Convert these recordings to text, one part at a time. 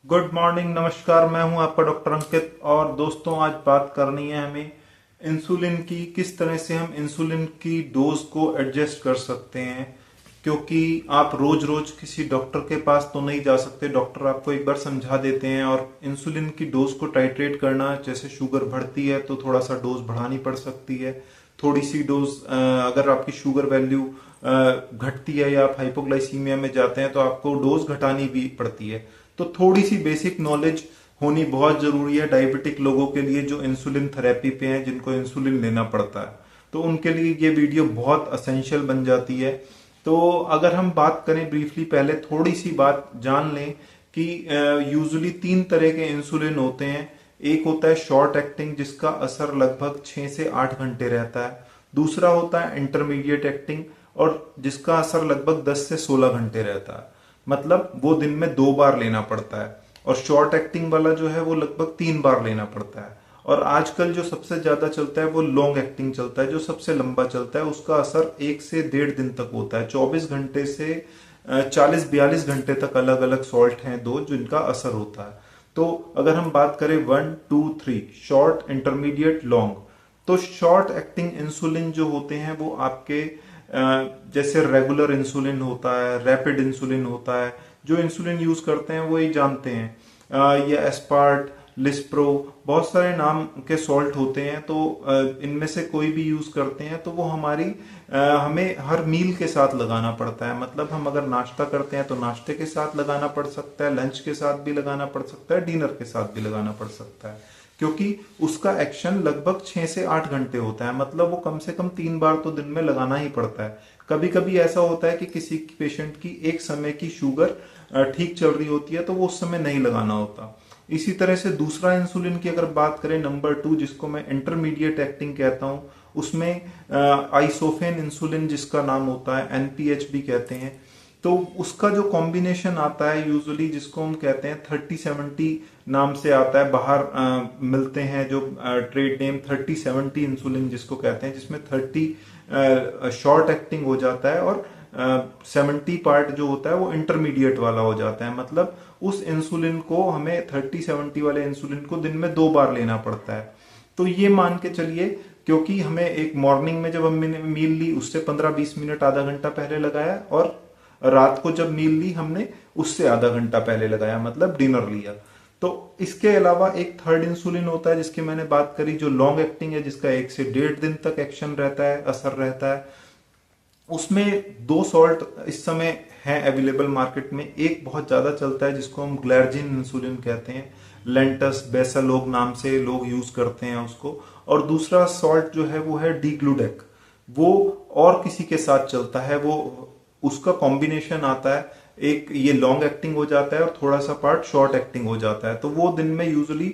Good morning, नमस्कार। मैं हूं आपका डॉक्टर अंकित। और दोस्तों, आज बात करनी है हमें इंसुलिन की। किस तरह से हम इंसुलिन की डोज को एडजस्ट कर सकते हैं, क्योंकि आप रोज रोज किसी डॉक्टर के पास तो नहीं जा सकते। डॉक्टर आपको एक बार समझा देते हैं, और इंसुलिन की डोज को टाइट्रेट करना, जैसे शुगर बढ़ती है तो थोड़ा सा डोज बढ़ानी पड़ सकती है। थोड़ी सी डोज, अगर आपकी शुगर वैल्यू घटती है या आप हाइपोग्लाइसीमिया में जाते हैं तो आपको डोज घटानी भी पड़ती है। तो थोड़ी सी बेसिक नॉलेज होनी बहुत जरूरी है डायबिटिक लोगों के लिए, जो इंसुलिन थेरेपी पे हैं, जिनको इंसुलिन लेना पड़ता है। तो उनके लिए ये वीडियो बहुत असेंशियल बन जाती है। तो अगर हम बात करें ब्रीफली, पहले थोड़ी सी बात जान लें कि यूजुअली 3 तरह के इंसुलिन होते हैं। एक होता है शॉर्ट एक्टिंग, जिसका असर लगभग 6 से 8 घंटे रहता है। दूसरा होता है इंटरमीडिएट एक्टिंग, और जिसका असर लगभग 10 से 16 घंटे रहता है। मतलब वो दिन में 2 बार लेना पड़ता है। और शॉर्ट एक्टिंग वाला जो है वो लगभग 3 बार लेना पड़ता है। और आजकल जो सबसे ज्यादा चलता है वो लॉन्ग एक्टिंग चलता है, जो सबसे लंबा चलता है। उसका असर 1 से 1.5 दिन तक होता है। 24 घंटे से 40-42 घंटे तक अलग अलग सॉल्ट हैं दो जिनका असर होता है। तो अगर हम बात करें 1, 2, 3, शॉर्ट, इंटरमीडिएट, लॉन्ग, तो शॉर्ट एक्टिंग इंसुलिन जो होते हैं वो आपके जैसे रेगुलर इंसुलिन होता है, रैपिड इंसुलिन होता है। जो इंसुलिन यूज करते हैं वो ये जानते हैं। ये एस्पार्ट, लिस्प्रो, बहुत सारे नाम के सॉल्ट होते हैं। तो इनमें से कोई भी यूज करते हैं तो वो हमें हर मील के साथ लगाना पड़ता है। मतलब हम अगर नाश्ता करते हैं तो नाश्ते के साथ लगाना पड़ सकता है, लंच के साथ भी लगाना पड़ सकता है, डिनर के साथ भी लगाना पड़ सकता है, क्योंकि उसका एक्शन लगभग 6 से 8 घंटे होता है। मतलब वो कम से कम 3 बार तो दिन में लगाना ही पड़ता है। कभी कभी ऐसा होता है कि किसी पेशेंट की एक समय की शुगर ठीक चल रही होती है तो वो उस समय नहीं लगाना होता। इसी तरह से दूसरा इंसुलिन की अगर बात करें, नंबर 2, जिसको मैं इंटरमीडिएट एक्टिंग कहता हूं, उसमें आइसोफेन इंसुलिन जिसका नाम होता है, एनपीएच भी कहते हैं। तो उसका जो कॉम्बिनेशन आता है यूजुअली, जिसको हम कहते हैं 30-70 नाम से आता है, बाहर मिलते हैं जो ट्रेड नेम 30-70 इंसुलिन जिसको कहते हैं, जिसमें 30 शॉर्ट एक्टिंग हो जाता है और 70 पार्ट जो होता है वो इंटरमीडिएट वाला हो जाता है। मतलब उस इंसुलिन को हमें 30-70 वाले इंसुलिन को दिन में 2 बार लेना पड़ता है। तो ये मान के चलिए, क्योंकि हमें एक मॉर्निंग में जब हमने मील ली उससे 15-20 मिनट, आधा घंटा पहले लगाया, और रात को जब मील ली हमने उससे आधा घंटा पहले लगाया, मतलब डिनर लिया। तो इसके अलावा एक थर्ड इंसुलिन होता है जिसकी मैंने बात करी, जो लॉन्ग एक्टिंग है, जिसका 1 से 1.5 दिन तक एक्शन रहता है, असर रहता है। उसमें 2 सॉल्ट इस समय है अवेलेबल मार्केट में। एक बहुत ज्यादा चलता है जिसको हम ग्लैर्जिन इंसुलिन कहते हैं, लेंटस बेसालोग नाम से लोग यूज करते हैं उसको। और दूसरा सॉल्ट जो है वो है डीग्लूडेक। वो और किसी के साथ चलता है, वो उसका कॉम्बिनेशन आता है। एक ये लॉन्ग एक्टिंग हो जाता है और थोड़ा सा पार्ट शॉर्ट एक्टिंग हो जाता है। तो वो दिन में यूजुअली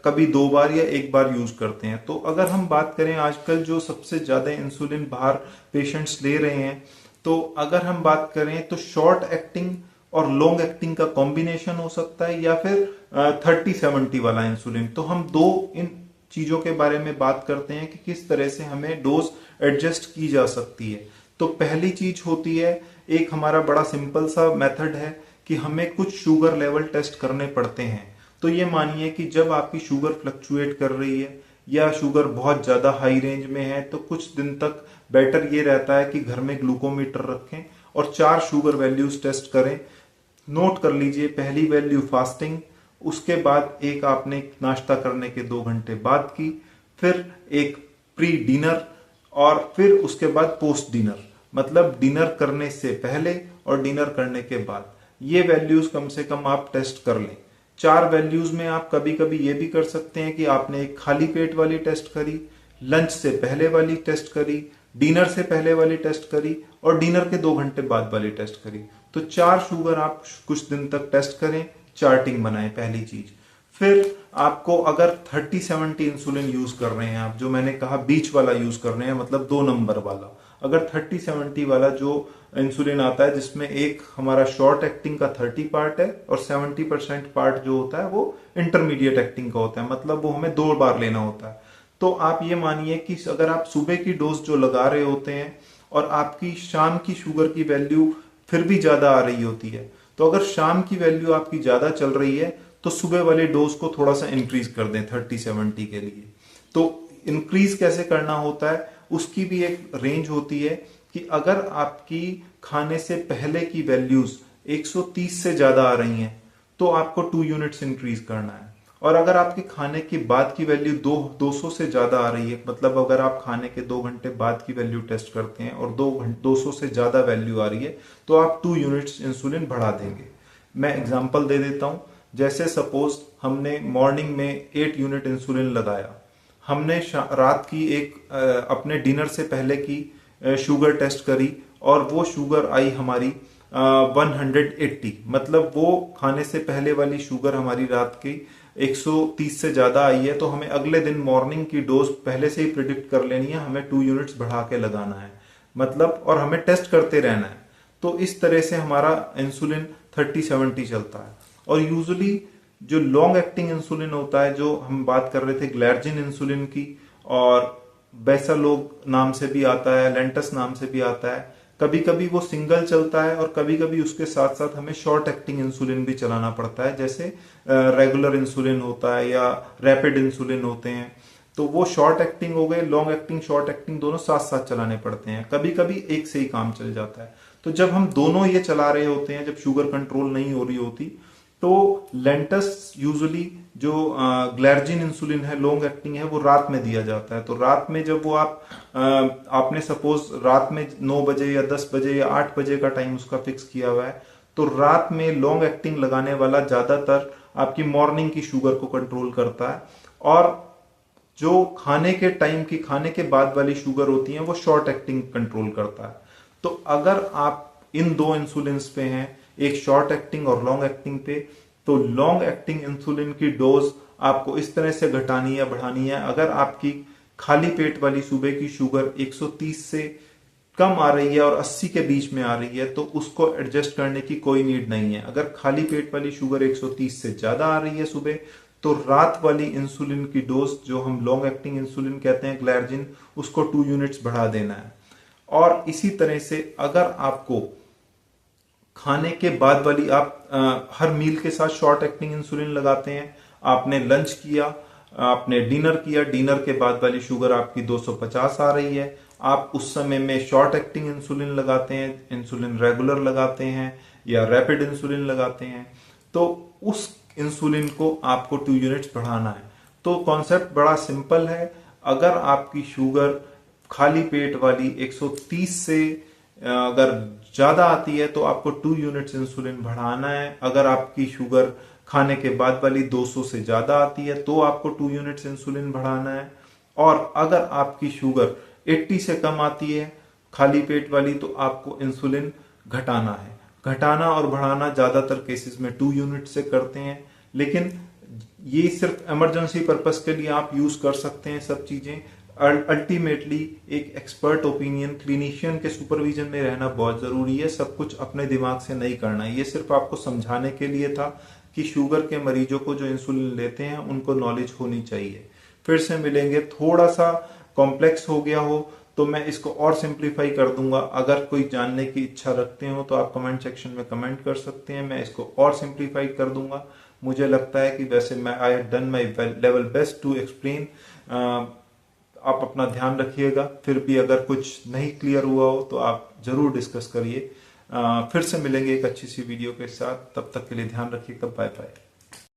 कभी 2 बार या 1 बार यूज करते हैं। तो अगर हम बात करें आजकल जो सबसे ज्यादा इंसुलिन बाहर पेशेंट्स ले रहे हैं, तो अगर हम बात करें तो शॉर्ट एक्टिंग और लॉन्ग एक्टिंग का कॉम्बिनेशन हो सकता है, या फिर 30-70 वाला इंसुलिन। तो हम दो इन चीजों के बारे में बात करते हैं कि किस तरह से हमें डोज एडजस्ट की जा सकती है। तो पहली चीज होती है, एक हमारा बड़ा सिंपल सा मेथड है कि हमें कुछ शुगर लेवल टेस्ट करने पड़ते हैं। तो ये मानिए कि जब आपकी शुगर फ्लक्चुएट कर रही है या शुगर बहुत ज्यादा हाई रेंज में है, तो कुछ दिन तक बेटर ये रहता है कि घर में ग्लूकोमीटर रखें और 4 शुगर वैल्यूज टेस्ट करें। नोट कर लीजिए, पहली वैल्यू फास्टिंग, उसके बाद एक आपने नाश्ता करने के 2 घंटे बाद की, फिर एक प्री डिनर, और फिर उसके बाद पोस्ट डिनर, मतलब डिनर करने से पहले और डिनर करने के बाद। ये वैल्यूज कम से कम आप टेस्ट कर लें। 4 वैल्यूज में आप कभी कभी ये भी कर सकते हैं कि आपने एक खाली पेट वाली टेस्ट करी, लंच से पहले वाली टेस्ट करी, डिनर से पहले वाली टेस्ट करी, और डिनर के 2 घंटे बाद वाली टेस्ट करी। तो 4 शुगर आप कुछ दिन तक टेस्ट करें, चार्टिंग बनाएं, पहली चीज। फिर आपको अगर 30-70 इंसुलिन यूज कर रहे हैं आप, जो मैंने कहा बीच वाला यूज कर रहे हैं, मतलब 2 नंबर वाला, अगर 30-70 वाला जो इंसुलिन आता है, जिसमें एक हमारा शॉर्ट एक्टिंग का 30 पार्ट है और 70% पार्ट जो होता है वो इंटरमीडिएट एक्टिंग का होता है, मतलब वो हमें 2 बार लेना होता है। तो आप ये मानिए कि अगर आप सुबह की डोज जो लगा रहे होते हैं और आपकी शाम की शुगर की वैल्यू फिर भी ज्यादा आ रही होती है, तो अगर शाम की वैल्यू आपकी ज्यादा चल रही है तो सुबह वाले डोज को थोड़ा सा इंक्रीज कर दें 30-70 के लिए। तो इंक्रीज कैसे करना होता है, उसकी भी एक रेंज होती है कि अगर आपकी खाने से पहले की वैल्यूज 130 से ज्यादा आ रही हैं तो आपको 2 यूनिट्स इंक्रीज करना है। और अगर आपके खाने के बाद की वैल्यू 200 से ज्यादा आ रही है, मतलब अगर आप खाने के 2 घंटे बाद की वैल्यू टेस्ट करते हैं और 200 से ज्यादा वैल्यू आ रही है तो आप 2 यूनिट्स इंसुलिन बढ़ा देंगे। मैं एग्जांपल दे देता हूं। जैसे सपोज हमने मॉर्निंग में 8 यूनिट इंसुलिन लगाया, हमने रात की अपने डिनर से पहले की शुगर टेस्ट करी और वो शुगर आई हमारी 180, मतलब वो खाने से पहले वाली शुगर हमारी रात की 130 से ज्यादा आई है। तो हमें अगले दिन मॉर्निंग की डोज पहले से ही प्रिडिक्ट कर लेनी है, हमें 2 यूनिट्स बढ़ा के लगाना है, मतलब, और हमें टेस्ट करते रहना है। तो इस तरह से हमारा इंसुलिन 30-70 चलता है। और यूजुअली जो लॉन्ग एक्टिंग इंसुलिन होता है, जो हम बात कर रहे थे ग्लैर्जिन इंसुलिन की, और बेसालोग नाम से भी आता है, लेंटस नाम से भी आता है, कभी कभी वो सिंगल चलता है और कभी कभी उसके साथ साथ हमें शॉर्ट एक्टिंग इंसुलिन भी चलाना पड़ता है, जैसे रेगुलर इंसुलिन होता है या रैपिड इंसुलिन होते हैं। तो वो शॉर्ट एक्टिंग हो गए, लॉन्ग एक्टिंग शॉर्ट एक्टिंग दोनों साथ साथ चलाने पड़ते हैं, कभी कभी एक से ही काम चल जाता है। तो जब हम दोनों ये चला रहे होते हैं, जब शुगर कंट्रोल नहीं हो रही होती, तो लेंटस यूजुअली जो ग्लैर्जिन इंसुलिन है, लॉन्ग एक्टिंग है, वो रात में दिया जाता है। तो रात में जब वो आपने सपोज रात में 9 बजे या 10 बजे या 8 बजे का टाइम उसका फिक्स किया हुआ है, तो रात में लॉन्ग एक्टिंग लगाने वाला ज्यादातर आपकी मॉर्निंग की शुगर को कंट्रोल करता है, और जो खाने के टाइम की, खाने के बाद वाली शुगर होती है, वो शॉर्ट एक्टिंग कंट्रोल करता है। तो अगर आप इन 2 इंसुलिन पे हैं, एक शॉर्ट एक्टिंग और लॉन्ग एक्टिंग पे, तो लॉन्ग एक्टिंग इंसुलिन की डोज आपको इस तरह से घटानी या बढ़ानी है। अगर आपकी खाली पेट वाली सुबह की शुगर 130 से कम आ रही है और 80 के बीच में आ रही है, तो उसको एडजस्ट करने की कोई नीड नहीं है। अगर खाली पेट वाली शुगर 130 से ज्यादा आ रही है सुबह, तो रात वाली इंसुलिन की डोज, जो हम लॉन्ग एक्टिंग इंसुलिन कहते हैं ग्लैर्जिन, उसको 2 यूनिट्स बढ़ा देना है। और इसी तरह से अगर आपको खाने के बाद वाली, आप हर मील के साथ शॉर्ट एक्टिंग इंसुलिन लगाते हैं, आपने लंच किया, आपने डिनर किया, डिनर के बाद वाली शुगर आपकी 250 आ रही है, आप उस समय में शॉर्ट एक्टिंग इंसुलिन लगाते हैं, इंसुलिन रेगुलर लगाते हैं या रैपिड इंसुलिन लगाते हैं, तो उस इंसुलिन को आपको 2 यूनिट्स बढ़ाना है। तो कॉन्सेप्ट बड़ा सिंपल है। अगर आपकी शुगर खाली पेट वाली 130 से अगर ज्यादा आती है तो आपको 2 यूनिट्स इंसुलिन बढ़ाना है। अगर आपकी शुगर खाने के बाद वाली 200 से ज्यादा आती है तो आपको 2 यूनिट्स इंसुलिन बढ़ाना है। और अगर आपकी शुगर 80 से कम आती है खाली पेट वाली, तो आपको इंसुलिन घटाना है। घटाना और बढ़ाना ज्यादातर केसेस में 2 यूनिट से करते हैं, लेकिन ये सिर्फ इमरजेंसी पर्पस के लिए आप यूज कर सकते हैं सब चीजें। अल्टीमेटली एक एक्सपर्ट ओपिनियन, क्लिनिशियन के सुपरविजन में रहना बहुत जरूरी है। सब कुछ अपने दिमाग से नहीं करना है। ये सिर्फ आपको समझाने के लिए था कि शुगर के मरीजों को जो इंसुलिन लेते हैं उनको नॉलेज होनी चाहिए। फिर से मिलेंगे। थोड़ा सा कॉम्प्लेक्स हो गया हो तो मैं इसको और सिंप्लीफाई कर दूंगा। अगर कोई जानने की इच्छा रखते हो तो आप कमेंट सेक्शन में कमेंट कर सकते हैं, मैं इसको और सिंप्लीफाई कर दूंगा। मुझे लगता है कि वैसे मैं I have done my level best to explain. आप अपना ध्यान रखिएगा। फिर भी अगर कुछ नहीं क्लियर हुआ हो तो आप जरूर डिस्कस करिए। फिर से मिलेंगे एक अच्छी सी वीडियो के साथ। तब तक के लिए ध्यान रखिएगा। Bye bye.